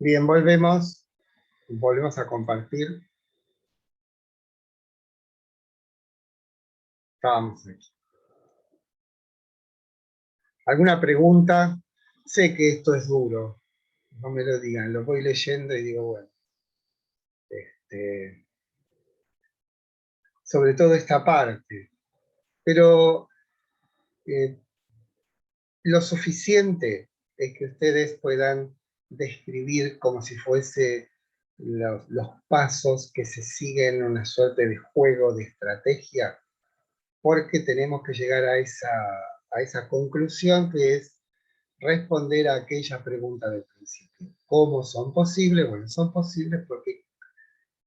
Bien, volvemos a compartir. Estábamos aquí. ¿Alguna pregunta? Sé que esto es duro, no me lo digan, lo voy leyendo y digo, bueno, sobre todo esta parte, pero lo suficiente es que ustedes puedan describir como si fuese los pasos que se siguen en una suerte de juego, de estrategia, porque tenemos que llegar a esa conclusión que es responder a aquella pregunta del principio. ¿Cómo son posibles? Bueno, son posibles porque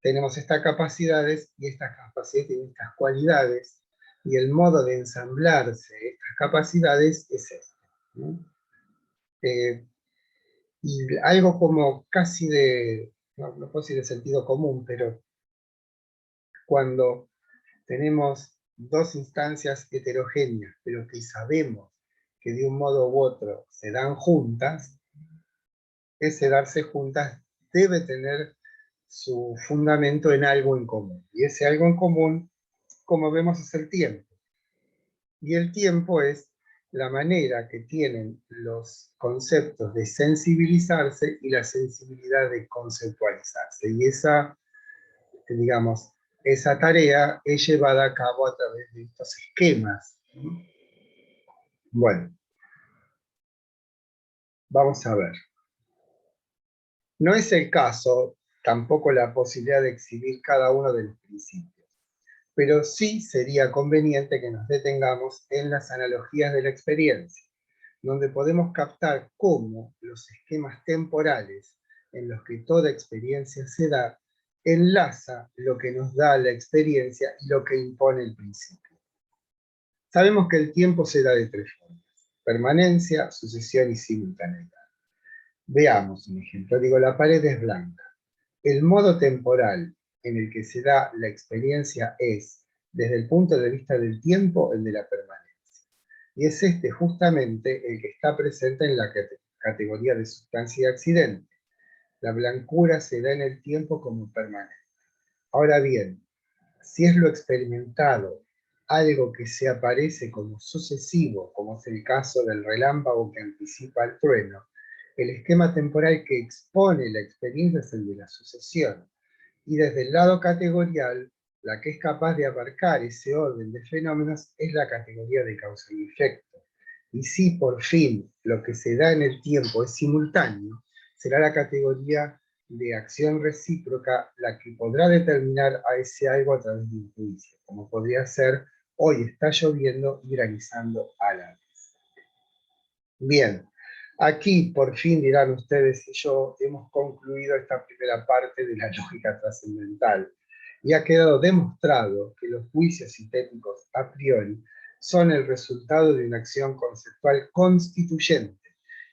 tenemos estas capacidades y estas capacidades tienen estas cualidades y el modo de ensamblarse estas capacidades es este, ¿no? Y algo como casi no puedo decir de sentido común, pero cuando tenemos dos instancias heterogéneas, pero que sabemos que de un modo u otro se dan juntas, ese darse juntas debe tener su fundamento en algo en común. Y ese algo en común, como vemos, es el tiempo. Y el tiempo es la manera que tienen los conceptos de sensibilizarse y la sensibilidad de conceptualizarse. Y digamos, esa tarea es llevada a cabo a través de estos esquemas. Bueno, vamos a ver. No es el caso, tampoco la posibilidad de exhibir cada uno de los principios, pero sí sería conveniente que nos detengamos en las analogías de la experiencia, donde podemos captar cómo los esquemas temporales en los que toda experiencia se da, enlaza lo que nos da la experiencia y lo que impone el principio. Sabemos que el tiempo se da de tres formas: permanencia, sucesión y simultaneidad. Veamos un ejemplo. Digo, la pared es blanca. El modo temporal en el que se da la experiencia es, desde el punto de vista del tiempo, el de la permanencia. Y es este justamente el que está presente en la categoría de sustancia y accidente. La blancura se da en el tiempo como permanente. Ahora bien, si es lo experimentado algo que se aparece como sucesivo, como es el caso del relámpago que anticipa el trueno, el esquema temporal que expone la experiencia es el de la sucesión. Y desde el lado categorial, la que es capaz de abarcar ese orden de fenómenos es la categoría de causa y efecto. Y si por fin lo que se da en el tiempo es simultáneo, será la categoría de acción recíproca la que podrá determinar a ese algo a través de un juicio, como podría ser: hoy está lloviendo y granizando a la vez. Bien, aquí por fin dirán ustedes y yo, hemos concluido esta primera parte de la lógica trascendental y ha quedado demostrado que los juicios sintéticos a priori son el resultado de una acción conceptual constituyente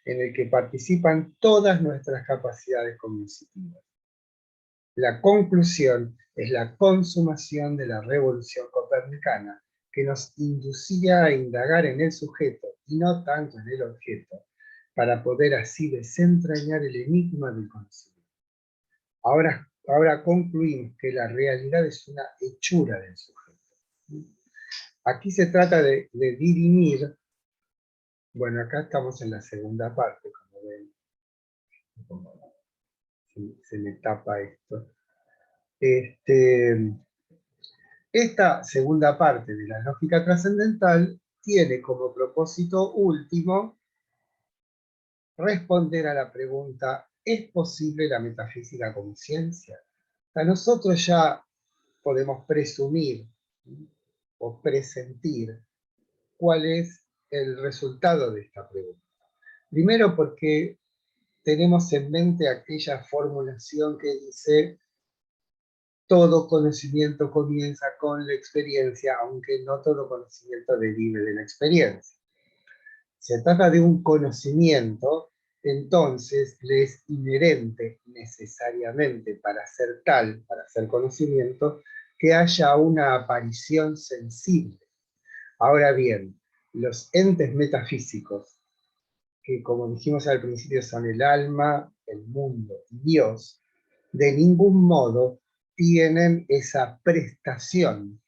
en el que participan todas nuestras capacidades cognitivas. La conclusión es la consumación de la revolución copernicana, que nos inducía a indagar en el sujeto y no tanto en el objeto, para poder así desentrañar el enigma del conocimiento. Ahora concluimos que la realidad es una hechura del sujeto. Aquí se trata de dirimir, bueno, acá estamos en la segunda parte, como ven, se me tapa esto. Esta segunda parte de la lógica trascendental tiene como propósito último responder a la pregunta: ¿es posible la metafísica como ciencia? O sea, nosotros ya podemos presumir o presentir cuál es el resultado de esta pregunta. Primero porque tenemos en mente aquella formulación que dice: todo conocimiento comienza con la experiencia, aunque no todo conocimiento derive de la experiencia. Se trata de un conocimiento, entonces le es inherente necesariamente para ser tal, para ser conocimiento, que haya una aparición sensible. Ahora bien, los entes metafísicos, que como dijimos al principio son el alma, el mundo y Dios, de ningún modo tienen esa prestación.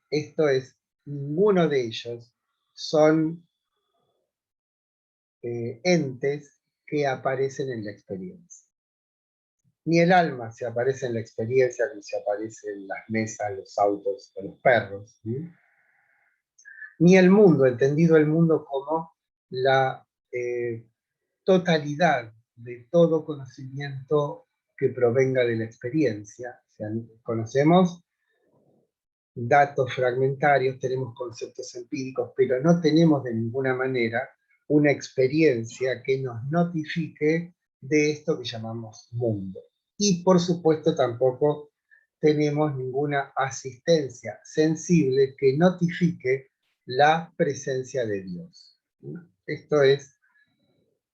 Esto es, ninguno de ellos son entes que aparecen en la experiencia. Ni el alma se aparece en la experiencia, ni se aparece en las mesas, los autos o los perros. ¿Sí? Ni el mundo, entendido el mundo como la totalidad de todo conocimiento que provenga de la experiencia. O sea, conocemos datos fragmentarios, tenemos conceptos empíricos, pero no tenemos de ninguna manera una experiencia que nos notifique de esto que llamamos mundo. Y por supuesto tampoco tenemos ninguna asistencia sensible que notifique la presencia de Dios. Esto es,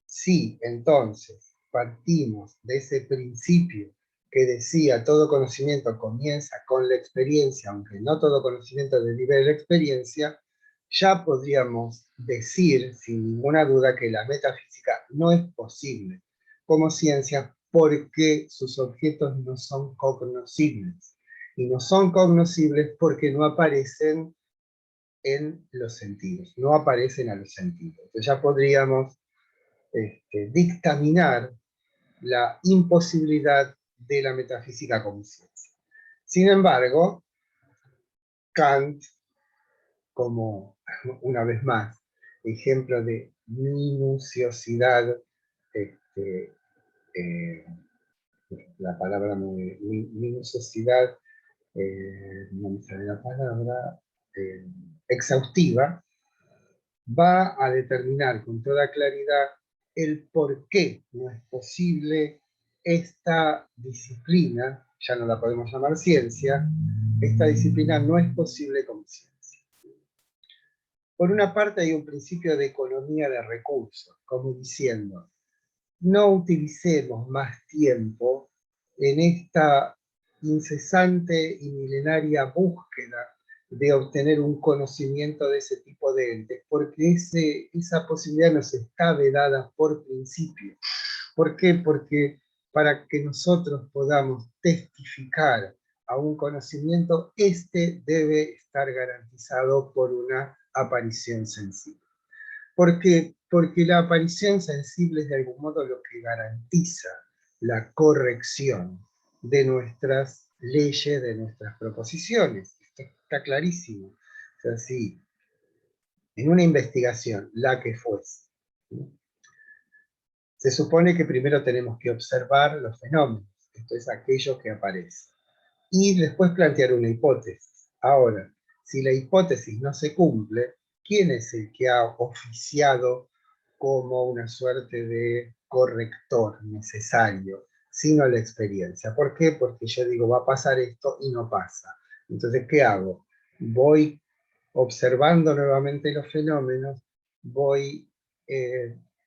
si entonces partimos de ese principio que decía todo conocimiento comienza con la experiencia, aunque no todo conocimiento derive de la experiencia, ya podríamos decir sin ninguna duda que la metafísica no es posible como ciencia porque sus objetos no son cognoscibles. Y no son cognoscibles porque no aparecen en los sentidos, no aparecen a los sentidos. Entonces ya podríamos dictaminar la imposibilidad de la metafísica como ciencia. Sin embargo, Kant, como una vez más, ejemplo de minuciosidad, la palabra minuciosidad, no me sale la palabra, exhaustiva, va a determinar con toda claridad el por qué no es posible esta disciplina, ya no la podemos llamar ciencia, esta disciplina no es posible como ciencia. Por una parte hay un principio de economía de recursos, como diciendo, no utilicemos más tiempo en esta incesante y milenaria búsqueda de obtener un conocimiento de ese tipo de entes, porque esa posibilidad nos está vedada por principio. ¿Por qué? Porque para que nosotros podamos testificar a un conocimiento, este debe estar garantizado por una aparición sensible. ¿Por qué? Porque la aparición sensible es de algún modo lo que garantiza la corrección de nuestras leyes, de nuestras proposiciones. Esto está clarísimo. O sea, si en una investigación, la que fuese, ¿sí? Se supone que primero tenemos que observar los fenómenos, esto es aquello que aparece, y después plantear una hipótesis. Ahora, si la hipótesis no se cumple, ¿quién es el que ha oficiado como una suerte de corrector necesario, sino la experiencia? ¿Por qué? Porque yo digo, va a pasar esto y no pasa. Entonces, ¿qué hago? Voy observando nuevamente los fenómenos, voy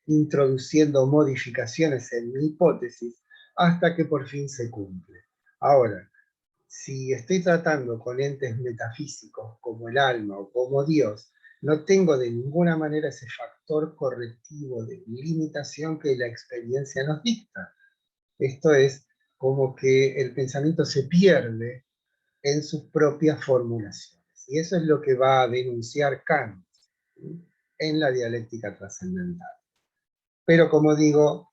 introduciendo modificaciones en mi hipótesis hasta que por fin se cumple. Ahora, si estoy tratando con entes metafísicos como el alma o como Dios, no tengo de ninguna manera ese factor correctivo de limitación que la experiencia nos dicta. Esto es como que el pensamiento se pierde en sus propias formulaciones. Y eso es lo que va a denunciar Kant, ¿sí?, en la dialéctica trascendental. Pero como digo,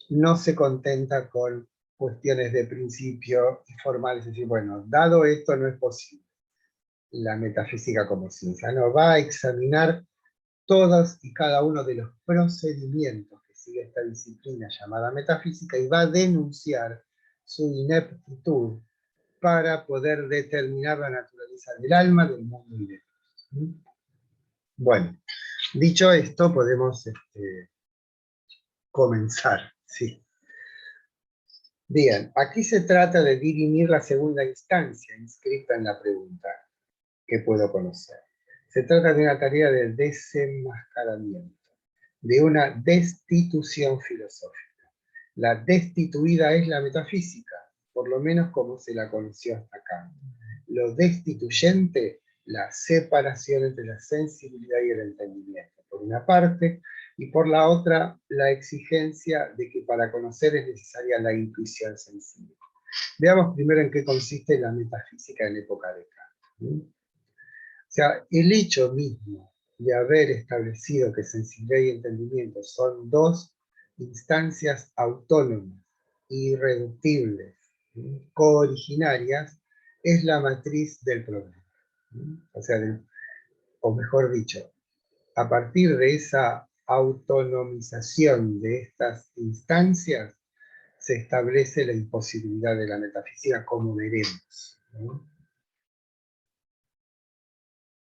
no se contenta con cuestiones de principio y formales, es decir, bueno, dado esto no es posible la metafísica como ciencia, no, va a examinar todos y cada uno de los procedimientos que sigue esta disciplina llamada metafísica y va a denunciar su ineptitud para poder determinar la naturaleza del alma, del mundo y de Dios. Bueno, dicho esto, podemos comenzar, sí. Bien, aquí se trata de dirimir la segunda instancia inscrita en la pregunta que puedo conocer. Se trata de una tarea de desenmascaramiento, de una destitución filosófica. La destituida es la metafísica, por lo menos como se la conoció hasta acá. Lo destituyente, la separación entre la sensibilidad y el entendimiento. por una parte, y por la otra, la exigencia de que para conocer es necesaria la intuición sensible. Veamos primero en qué consiste la metafísica en época de Kant. O sea, el hecho mismo de haber establecido que sensibilidad y entendimiento son dos instancias autónomas, irreductibles, cooriginarias, es la matriz del problema. O sea, o mejor dicho, a partir de esa autonomización de estas instancias, se establece la imposibilidad de la metafísica, como veremos.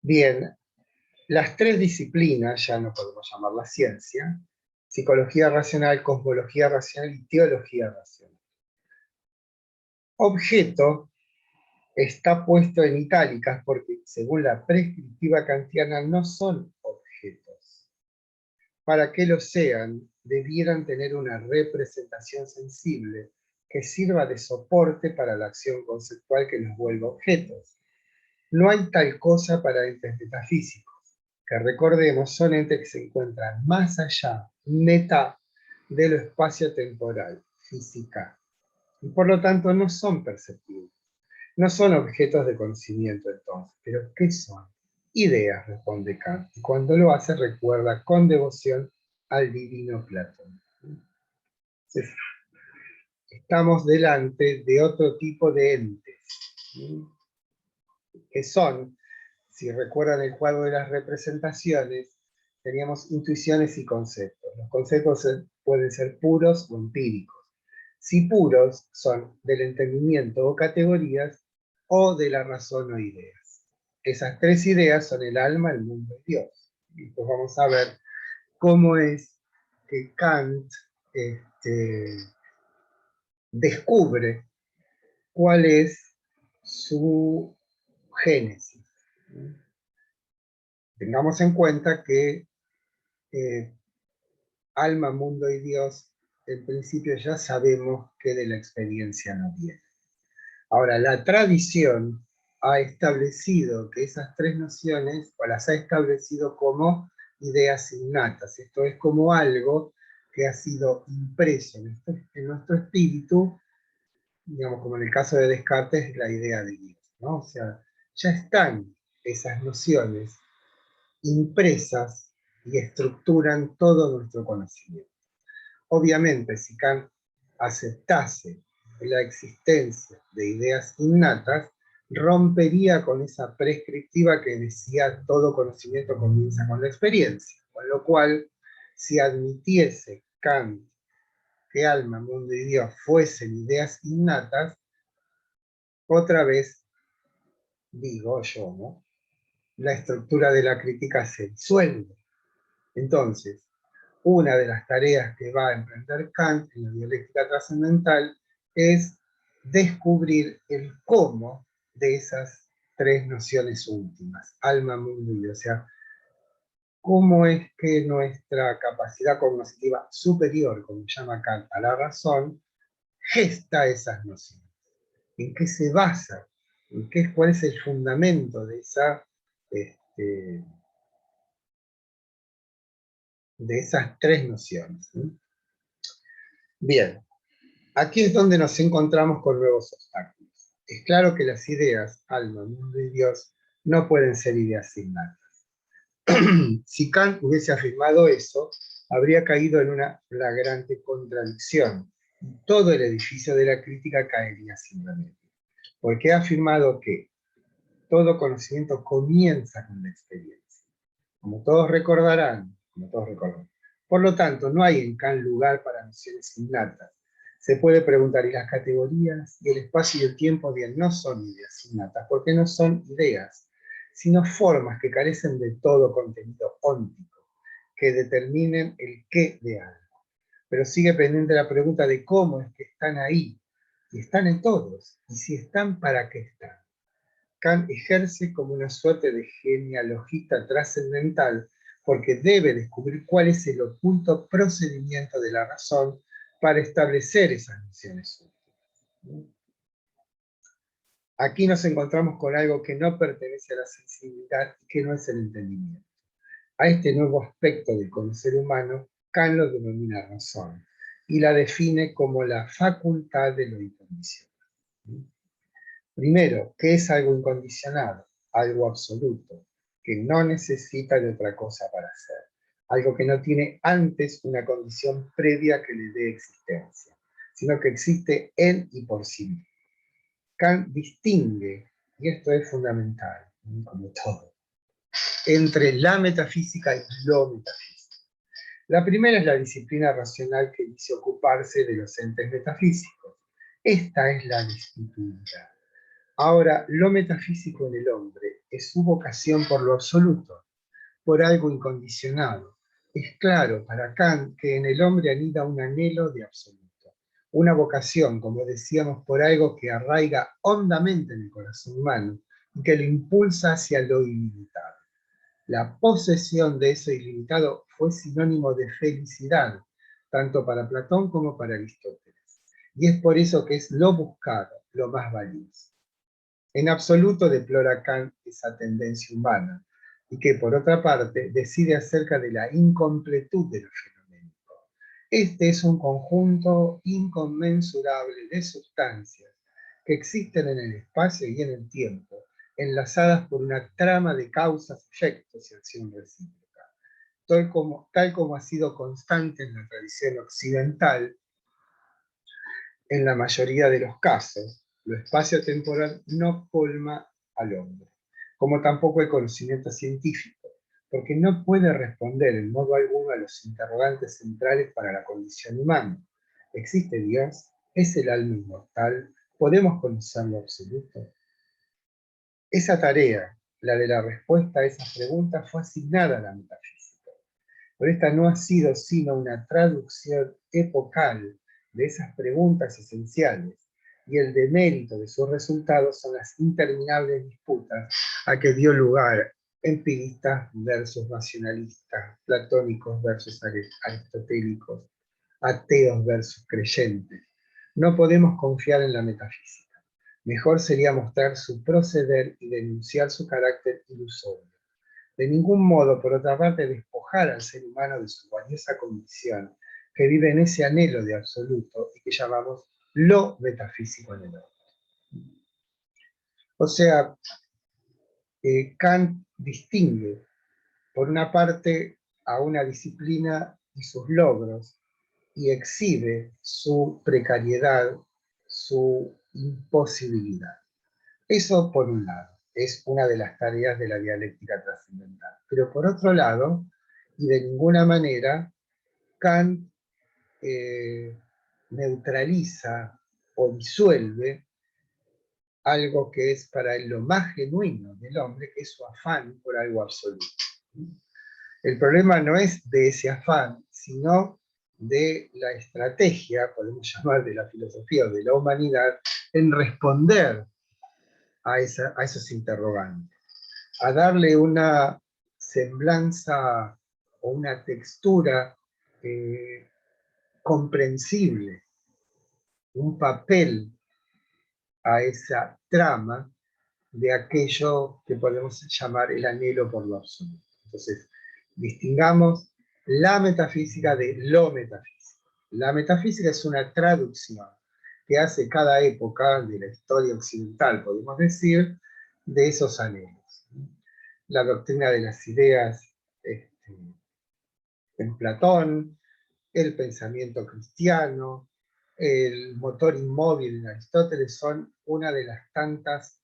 Bien, las tres disciplinas, ya no podemos llamarlas ciencia, psicología racional, cosmología racional y teología racional. Objeto está puesto en itálicas porque, según la prescriptiva kantiana, no son objetos. Para que lo sean, debieran tener una representación sensible que sirva de soporte para la acción conceptual que los vuelva objetos. No hay tal cosa para entes metafísicos, que recordemos son entes que se encuentran más allá, meta, de lo espacio-temporal, física, y por lo tanto no son perceptibles. No son objetos de conocimiento entonces, pero ¿qué son? Ideas, responde Kant, y cuando lo hace recuerda con devoción al divino Platón. Entonces, estamos delante de otro tipo de entes, que son, si recuerdan el cuadro de las representaciones, teníamos intuiciones y conceptos. Los conceptos pueden ser puros o empíricos. Si puros, son del entendimiento o categorías, o de la razón o ideas. Esas tres ideas son el alma, el mundo y Dios. Y pues vamos a ver cómo es que Kant descubre cuál es su génesis. Tengamos en cuenta que alma, mundo y Dios, en principio ya sabemos que de la experiencia no viene. Ahora, la tradición ha establecido que esas tres nociones, o las ha establecido como ideas innatas. Esto es como algo que ha sido impreso en nuestro espíritu, digamos, como en el caso de Descartes, la idea de Dios, ¿no? O sea, ya están esas nociones impresas y estructuran todo nuestro conocimiento. Obviamente, si Kant aceptase la existencia de ideas innatas, rompería con esa prescriptiva que decía todo conocimiento comienza con la experiencia, con lo cual, si admitiese Kant que alma, mundo y Dios fuesen ideas innatas, otra vez, digo yo, ¿no?, la estructura de la crítica se disuelve. Entonces, una de las tareas que va a emprender Kant en la dialéctica trascendental es descubrir el cómo de esas tres nociones últimas, alma, mundo y Dios. O sea, cómo es que nuestra capacidad cognitiva superior, como llama Kant, a la razón, gesta esas nociones. ¿En qué se basa? ¿Cuál es el fundamento de esas tres nociones? Bien, aquí es donde nos encontramos con nuevos obstáculos. Es claro que las ideas, alma, mundo y Dios, no pueden ser ideas innatas. Si Kant hubiese afirmado eso, habría caído en una flagrante contradicción. Todo el edificio de la crítica caería sin remedio. Porque ha afirmado que todo conocimiento comienza con la experiencia. Como todos recordarán. Por lo tanto, no hay en Kant lugar para nociones innatas. Se puede preguntar, ¿y las categorías y el espacio y el tiempo? Bien, no son ideas innatas, porque no son ideas, sino formas que carecen de todo contenido óntico, que determinen el qué de algo. Pero sigue pendiente la pregunta de cómo es que están ahí, y están en todos, y si están, ¿para qué están? Kant ejerce como una suerte de genealogista trascendental, porque debe descubrir cuál es el oculto procedimiento de la razón para establecer esas nociones últimas. Aquí nos encontramos con algo que no pertenece a la sensibilidad y que no es el entendimiento. A este nuevo aspecto del conocer humano, Kant lo denomina razón, y la define como la facultad de lo incondicional. Primero, ¿qué es algo incondicionado? Algo absoluto, que no necesita de otra cosa para ser. Algo que no tiene antes una condición previa que le dé existencia, sino que existe en y por sí mismo. Kant distingue, y esto es fundamental, como todo, entre la metafísica y lo metafísico. La primera es la disciplina racional que dice ocuparse de los entes metafísicos. Esta es la disciplina. Ahora, lo metafísico en el hombre es su vocación por lo absoluto, por algo incondicionado. Es claro para Kant que en el hombre anida un anhelo de absoluto, una vocación, como decíamos, por algo que arraiga hondamente en el corazón humano y que lo impulsa hacia lo ilimitado. La posesión de eso ilimitado fue sinónimo de felicidad, tanto para Platón como para Aristóteles. Y es por eso que es lo buscado, lo más valioso. En absoluto deplora Kant esa tendencia humana, y que por otra parte decide acerca de la incompletud de lo fenoménico. Este es un conjunto inconmensurable de sustancias que existen en el espacio y en el tiempo, enlazadas por una trama de causas, efectos y acción recíproca. Tal como ha sido constante en la tradición occidental, en la mayoría de los casos, lo espacio-temporal no colma al hombre, como tampoco el conocimiento científico, porque no puede responder en modo alguno a los interrogantes centrales para la condición humana. ¿Existe Dios? ¿Es el alma inmortal? ¿Podemos conocer lo absoluto? Esa tarea, la de la respuesta a esas preguntas, fue asignada a la metafísica. Pero esta no ha sido sino una traducción epocal de esas preguntas esenciales, y el demérito de sus resultados son las interminables disputas a que dio lugar empiristas versus racionalistas, platónicos versus aristotélicos, ateos versus creyentes. No podemos confiar en la metafísica. Mejor sería mostrar su proceder y denunciar su carácter ilusorio. De ningún modo, por otra parte, despojar al ser humano de su valiosa condición, que vive en ese anhelo de absoluto y que llamamos lo metafísico en el hombre. O sea, Kant distingue, por una parte, a una disciplina y sus logros, y exhibe su precariedad, su imposibilidad. Eso por un lado, es una de las tareas de la dialéctica trascendental. Pero por otro lado, y de ninguna manera, Kant neutraliza o disuelve algo que es para él lo más genuino del hombre, que es su afán por algo absoluto. El problema no es de ese afán, sino de la estrategia, podemos llamar de la filosofía o de la humanidad, en responder a esos interrogantes, a darle una semblanza o una textura comprensible, un papel a esa trama de aquello que podemos llamar el anhelo por lo absoluto. Entonces, distingamos la metafísica de lo metafísico. La metafísica es una traducción que hace cada época de la historia occidental, podemos decir, de esos anhelos. La doctrina de las ideas en Platón, el pensamiento cristiano, el motor inmóvil en Aristóteles son una de las tantas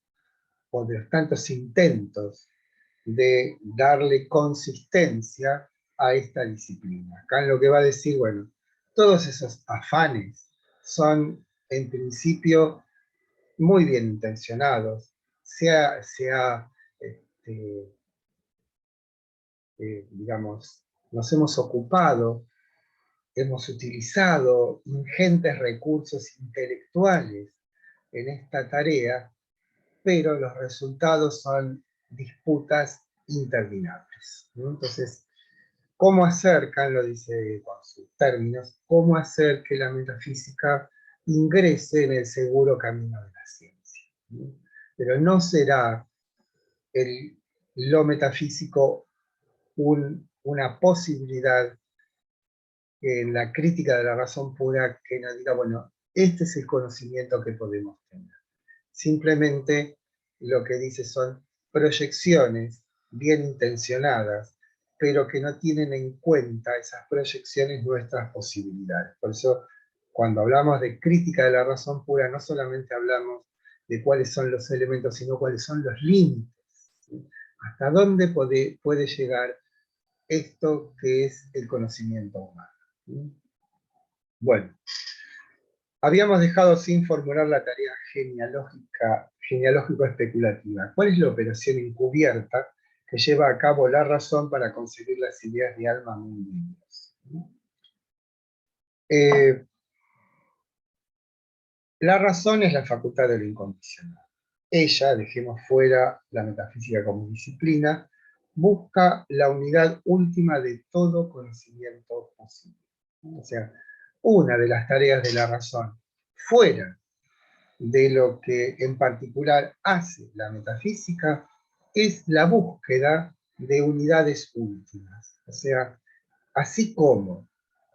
o de los tantos intentos de darle consistencia a esta disciplina. Acá lo que va a decir, bueno, todos esos afanes son en principio muy bien intencionados, digamos, nos hemos ocupado, hemos utilizado ingentes recursos intelectuales en esta tarea, pero los resultados son disputas interminables, ¿no? Entonces, ¿cómo hacer, Kant lo dice con sus términos, cómo hacer que la metafísica ingrese en el seguro camino de la ciencia? ¿No? Pero no será lo metafísico una posibilidad en la crítica de la razón pura que nos diga, bueno, este es el conocimiento que podemos tener. Simplemente lo que dice son proyecciones bien intencionadas, pero que no tienen en cuenta esas proyecciones nuestras posibilidades. Por eso, cuando hablamos de crítica de la razón pura, no solamente hablamos de cuáles son los elementos, sino cuáles son los límites. ¿Sí? ¿Hasta dónde puede llegar esto que es el conocimiento humano? ¿Sí? Bueno, habíamos dejado sin formular la tarea genealógico-especulativa. ¿Cuál es la operación encubierta que lleva a cabo la razón para conseguir las ideas de alma muy libres? La razón es la facultad de lo incondicional. Ella, dejemos fuera la metafísica como disciplina, busca la unidad última de todo conocimiento posible. O sea, una de las tareas de la razón, fuera de lo que en particular hace la metafísica, es la búsqueda de unidades últimas. O sea, así como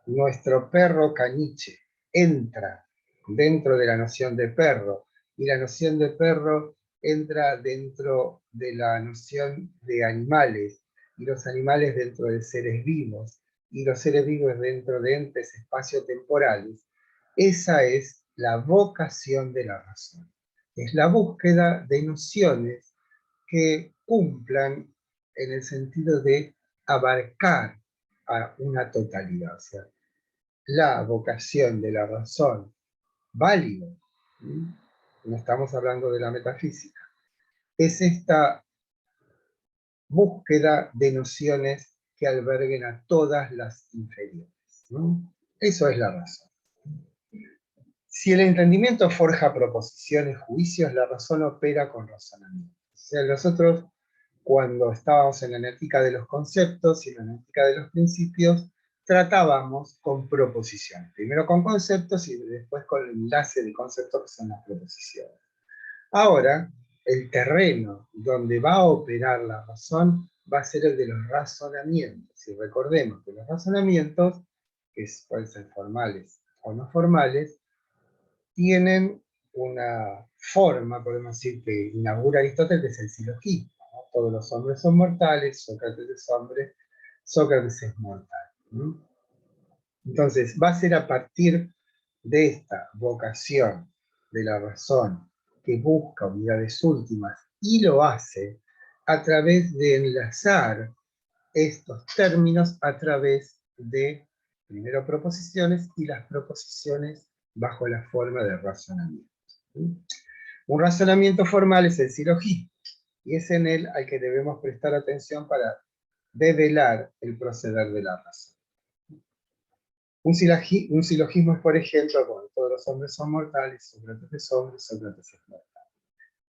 nuestro perro caniche entra dentro de la noción de perro, y la noción de perro entra dentro de la noción de animales, y los animales dentro de seres vivos, y los seres vivos dentro de entes espaciotemporales, esa es la vocación de la razón. Es la búsqueda de nociones que cumplan en el sentido de abarcar a una totalidad. O sea, la vocación de la razón válida, no estamos hablando de la metafísica, es esta búsqueda de nociones que alberguen a todas las inferiores. ¿No? Eso es la razón. Si el entendimiento forja proposiciones, juicios, la razón opera con razonamiento. O sea, nosotros, cuando estábamos en la analítica de los conceptos y en la analítica de los principios, tratábamos con proposiciones. Primero con conceptos y después con el enlace de conceptos que son las proposiciones. Ahora, el terreno donde va a operar la razón va a ser el de los razonamientos. Y recordemos que los razonamientos, que pueden ser formales o no formales, tienen una forma, podemos decir, que inaugura Aristóteles, que es el silogismo, ¿no? Todos los hombres son mortales, Sócrates es hombre, Sócrates es mortal. ¿No? Entonces, va a ser a partir de esta vocación de la razón que busca unidades últimas y lo hace a través de enlazar estos términos a través de, primero, proposiciones y las proposiciones bajo la forma de razonamiento. Un razonamiento formal es el silogismo, y es en él al que debemos prestar atención para develar el proceder de la razón. Un silogismo es, por ejemplo, cuando todos los hombres son mortales, Sócrates es hombre, Sócrates es mortal.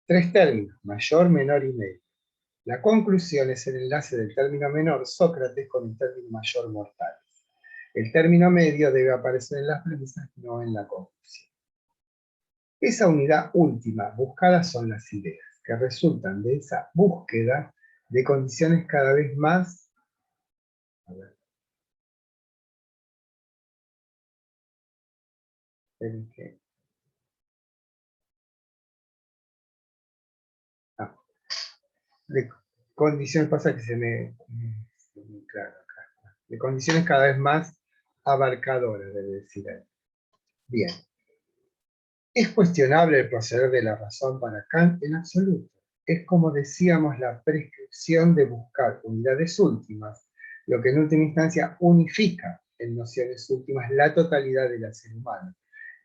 Tres términos, mayor, menor y medio. La conclusión es el enlace del término menor, Sócrates, con el término mayor, mortal. El término medio debe aparecer en las premisas, no en la conclusión. Esa unidad última buscada son las ideas, que resultan de esa búsqueda de condiciones cada vez más... A ver, de condiciones, pasa que se me... Claro, acá. De condiciones cada vez más abarcadoras, debe decir él. Bien. ¿Es cuestionable el proceder de la razón para Kant? En absoluto. Es, como decíamos, la prescripción de buscar unidades últimas, lo que en última instancia unifica en nociones últimas la totalidad del ser humano,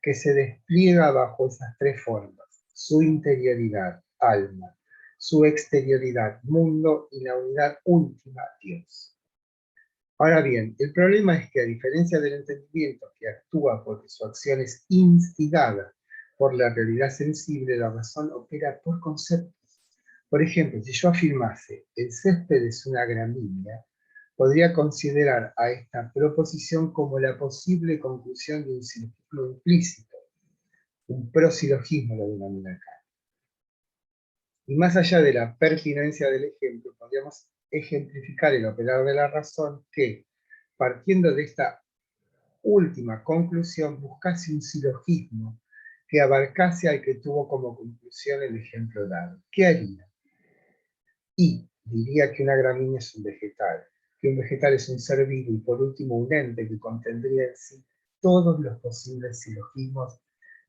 que se despliega bajo esas tres formas: su interioridad, alma; su exterioridad, mundo; y la unidad última, Dios. Ahora bien, el problema es que, a diferencia del entendimiento, que actúa porque su acción es instigada por la realidad sensible, la razón opera por conceptos. Por ejemplo, si yo afirmase el césped es una gramínea, podría considerar a esta proposición como la posible conclusión de un silogismo implícito, un prosilogismo lo denomina acá. Y más allá de la pertinencia del ejemplo, podríamos ejemplificar el operar de la razón que, partiendo de esta última conclusión, buscase un silogismo que abarcase al que tuvo como conclusión el ejemplo dado. ¿Qué haría? Y diría que una gramínea es un vegetal, que un vegetal es un ser vivo y por último un ente que contendría en sí todos los posibles silogismos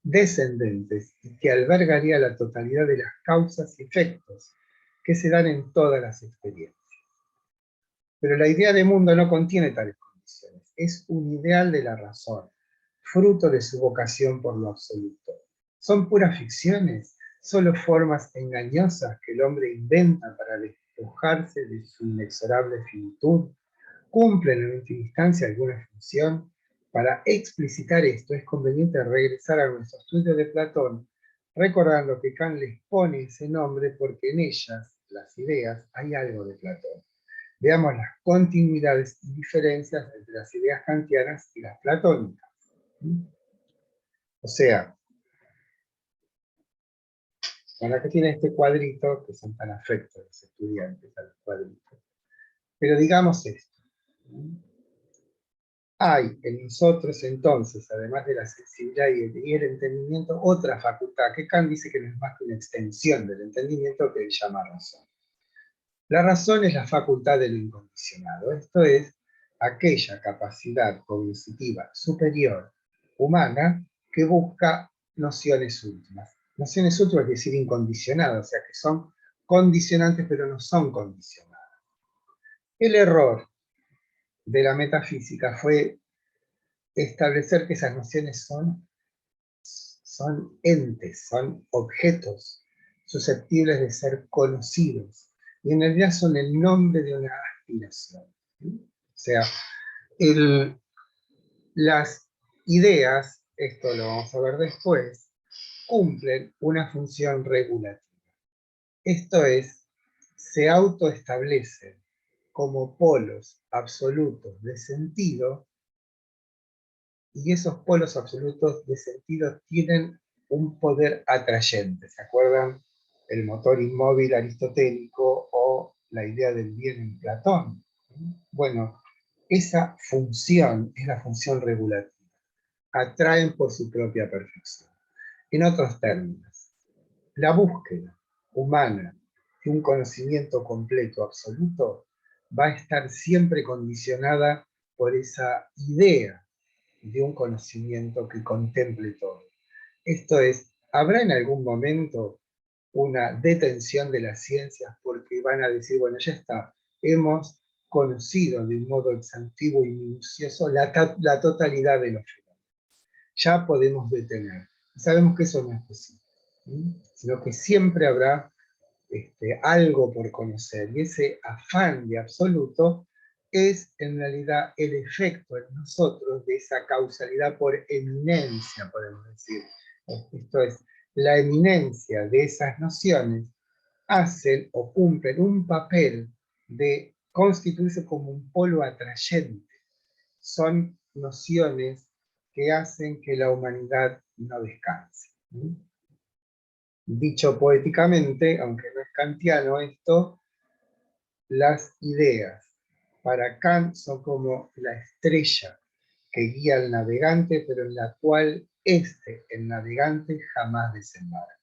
descendentes y que albergaría la totalidad de las causas y efectos que se dan en todas las experiencias. Pero la idea de mundo no contiene tales condiciones, es un ideal de la razón, fruto de su vocación por lo absoluto. Son puras ficciones, solo formas engañosas que el hombre inventa para despojarse de su inexorable finitud. Cumplen en última instancia alguna función. Para explicitar esto es conveniente regresar a nuestro estudio de Platón, recordando que Kant les pone ese nombre porque en ellas, las ideas, hay algo de Platón. Veamos las continuidades y diferencias entre las ideas kantianas y las platónicas. O sea, bueno, acá tiene este cuadrito, que son tan afectos los estudiantes a los cuadritos. Pero digamos esto. Hay en nosotros entonces, además de la sensibilidad y el entendimiento, otra facultad que Kant dice que no es más que una extensión del entendimiento que él llama razón. La razón es la facultad del incondicionado, esto es, aquella capacidad cognitiva superior humana que busca nociones últimas. Nociones últimas es decir, incondicionadas, o sea que son condicionantes pero no son condicionadas. El error de la metafísica fue establecer que esas nociones son entes, son objetos susceptibles de ser conocidos, y en realidad son el nombre de una aspiración. O sea, las ideas, esto lo vamos a ver después, cumplen una función regulativa. Esto es, se autoestablecen como polos absolutos de sentido, y esos polos absolutos de sentido tienen un poder atrayente. ¿Se acuerdan? El motor inmóvil aristotélico o la idea del bien en Platón. Bueno, esa función es la función regulativa. Atraen por su propia perfección. En otros términos, la búsqueda humana de un conocimiento completo, absoluto, va a estar siempre condicionada por esa idea de un conocimiento que contemple todo. Esto es, ¿habrá en algún momento una detención de las ciencias porque van a decir, bueno, ya está, hemos conocido de un modo exhaustivo y minucioso la totalidad de los fenómenos? Ya podemos detener. Sabemos que eso no es posible, sino que siempre habrá algo por conocer, y ese afán de absoluto es en realidad el efecto en nosotros de esa causalidad por eminencia, podemos decir. Esto es, la eminencia de esas nociones hacen o cumplen un papel de constituirse como un polo atrayente. Son nociones que hacen que la humanidad no descanse. Dicho poéticamente, aunque no es kantiano esto, las ideas para Kant son como la estrella que guía al navegante, pero en la cual el navegante, jamás desembarca.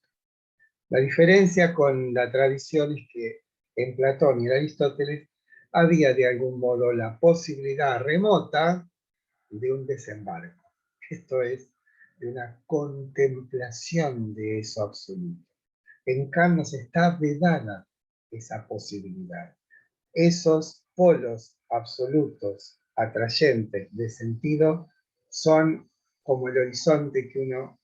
La diferencia con la tradición es que en Platón y en Aristóteles había de algún modo la posibilidad remota de un desembarco. Esto es, de una contemplación de eso absoluto. En Kant nos está vedada esa posibilidad. Esos polos absolutos, atrayentes de sentido, son como el horizonte que uno,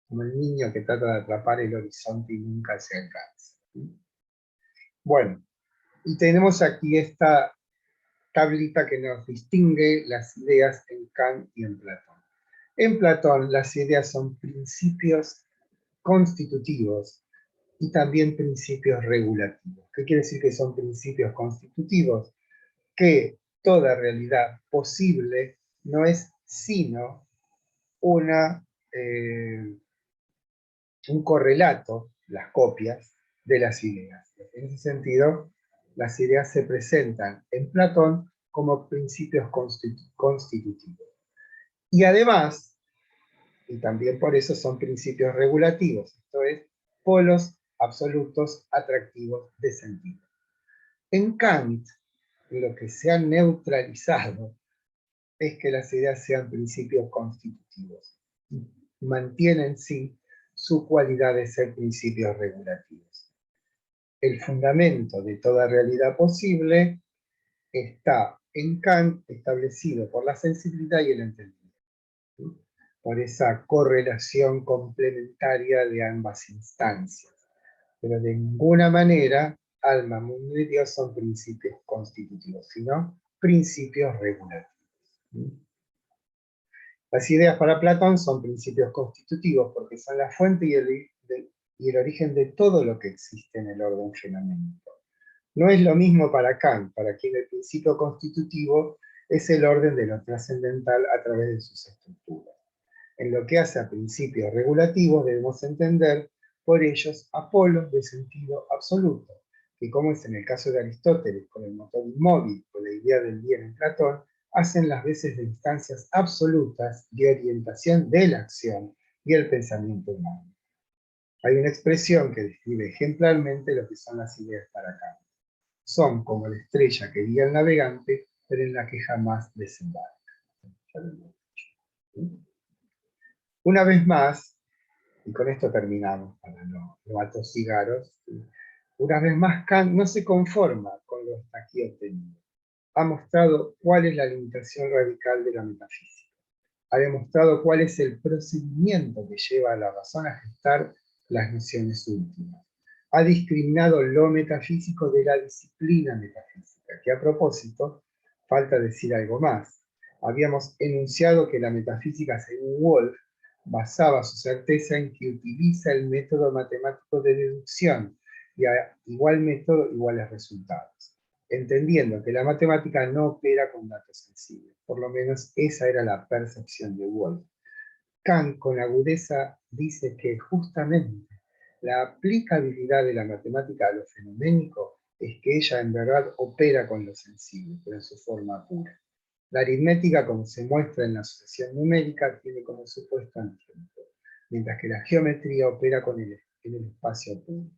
como el niño que trata de atrapar el horizonte y nunca se alcanza. Bueno, y tenemos aquí esta tablita que nos distingue las ideas en Kant y en Platón. En Platón las ideas son principios constitutivos y también principios regulativos. ¿Qué quiere decir que son principios constitutivos? Que toda realidad posible no es sino una, un correlato, las copias, de las ideas. En ese sentido, las ideas se presentan en Platón como principios constitutivos. Y además, y también por eso son principios regulativos, esto es, polos absolutos atractivos de sentido. En Kant, lo que se ha neutralizado es que las ideas sean principios constitutivos. Mantienen, sí, su cualidad de ser principios regulativos. El fundamento de toda realidad posible está en Kant establecido por la sensibilidad y el entendimiento, ¿sí? Por esa correlación complementaria de ambas instancias. Pero de ninguna manera alma, mundo y Dios son principios constitutivos, sino principios regulativos. Las ideas para Platón son principios constitutivos porque son la fuente y el origen de todo lo que existe en el orden fenoménico. No es lo mismo para Kant, para quien el principio constitutivo es el orden de lo trascendental a través de sus estructuras. En lo que hace a principios regulativos debemos entender por ellos a polos de sentido absoluto, que como es en el caso de Aristóteles con el motor inmóvil o la idea del bien en Platón, hacen las veces de instancias absolutas de orientación de la acción y el pensamiento humano. Hay una expresión que describe ejemplarmente lo que son las ideas para Kant. Son como la estrella que guía al navegante, pero en la que jamás desembarca. Una vez más, y con esto terminamos para no atosigaros, una vez más Kant no se conforma con lo hasta aquí obtenido. Ha mostrado cuál es la limitación radical de la metafísica. Ha demostrado cuál es el procedimiento que lleva a la razón a gestar las nociones últimas. Ha discriminado lo metafísico de la disciplina metafísica, que a propósito, falta decir algo más. Habíamos enunciado que la metafísica, según Wolff, basaba su certeza en que utiliza el método matemático de deducción, y a igual método, iguales resultados, entendiendo que la matemática no opera con datos sensibles. Por lo menos esa era la percepción de Wolff. Kant con agudeza dice que justamente la aplicabilidad de la matemática a lo fenoménico es que ella en verdad opera con lo sensible, pero en su forma pura. La aritmética, como se muestra en la asociación numérica, tiene como supuesto el tiempo, mientras que la geometría opera en el espacio puro.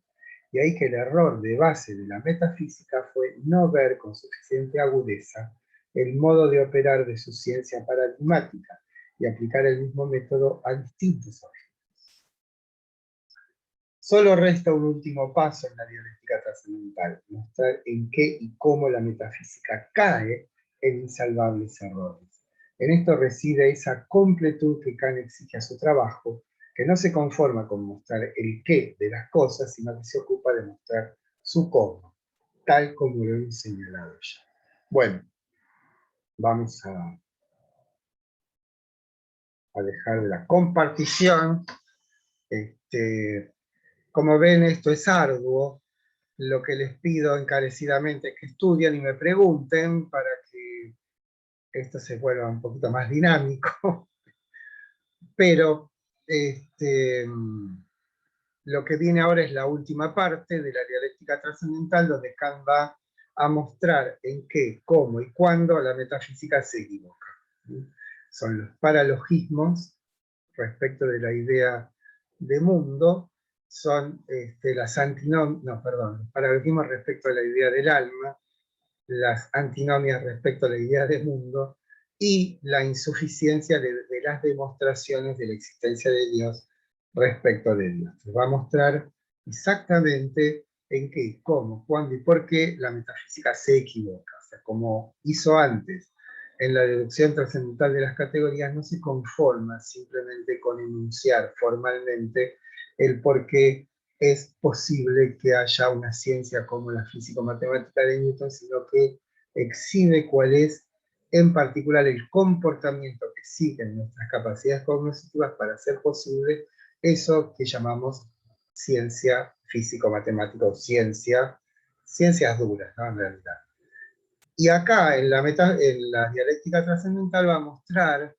Y ahí que el error de base de la metafísica fue no ver con suficiente agudeza el modo de operar de su ciencia paradigmática y aplicar el mismo método a distintos objetos. Solo resta un último paso en la dialéctica trascendental, mostrar en qué y cómo la metafísica cae en insalvables errores. En esto reside esa completud que Kant exige a su trabajo, que no se conforma con mostrar el qué de las cosas, sino que se ocupa de mostrar su cómo, tal como lo he señalado ya. Bueno, vamos a dejar la compartición. Como ven, esto es arduo. Lo que les pido encarecidamente es que estudien y me pregunten para que esto se vuelva un poquito más dinámico. Pero lo que viene ahora es la última parte de la dialéctica trascendental, donde Kant va a mostrar en qué, cómo y cuándo la metafísica se equivoca. Son los paralogismos respecto de la idea de mundo, son los paralogismos respecto a la idea del alma, las antinomias respecto a la idea de mundo, y la insuficiencia de las demostraciones de la existencia de Dios respecto de Dios. Se va a mostrar exactamente en qué, cómo, cuándo y por qué la metafísica se equivoca. O sea, como hizo antes en la deducción trascendental de las categorías, no se conforma simplemente con enunciar formalmente el por qué es posible que haya una ciencia como la físico-matemática de Newton, sino que exhibe cuál es en particular el comportamiento que siguen nuestras capacidades cognitivas para hacer posible eso que llamamos ciencia físico-matemática o ciencias duras, ¿no? En realidad. Y acá, en la dialéctica trascendental, va a mostrar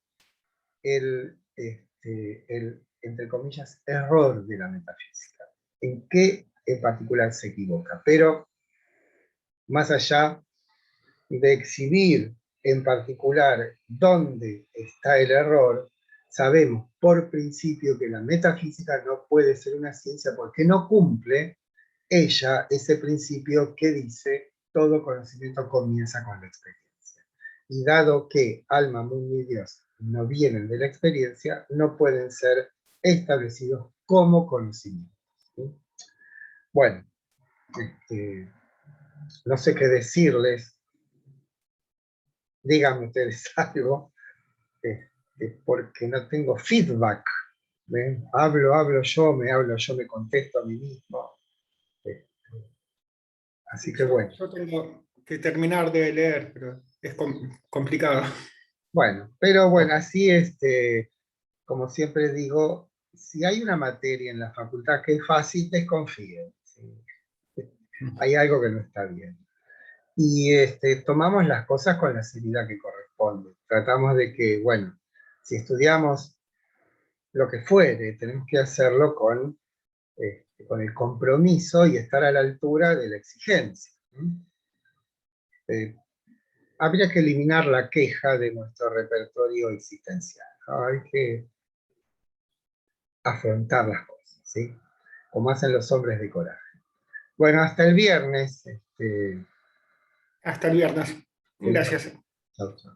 el, entre comillas, error de la metafísica. En qué en particular se equivoca. Pero más allá de exhibir en particular dónde está el error, sabemos por principio que la metafísica no puede ser una ciencia porque no cumple ella ese principio que dice todo conocimiento comienza con la experiencia. Y dado que alma, mundo y Dios no vienen de la experiencia, no pueden ser establecidos como conocimientos. ¿Sí? Bueno, no sé qué decirles, díganme ustedes algo, porque no tengo feedback. ¿Ven? Hablo yo, me contesto a mí mismo. Así que bueno. Yo tengo que terminar de leer, pero es complicado. Bueno, pero bueno, así como siempre digo, si hay una materia en la facultad que es fácil, desconfíen. ¿Sí? Hay algo que no está bien. Y tomamos las cosas con la seriedad que corresponde. Tratamos de que, bueno, si estudiamos lo que fuere, tenemos que hacerlo con el compromiso y estar a la altura de la exigencia. Habría que eliminar la queja de nuestro repertorio existencial, ¿no? Hay que afrontar las cosas, ¿sí? Como hacen los hombres de coraje. Bueno, hasta el viernes. Hasta el viernes. Sí, Gracias. chau, chau.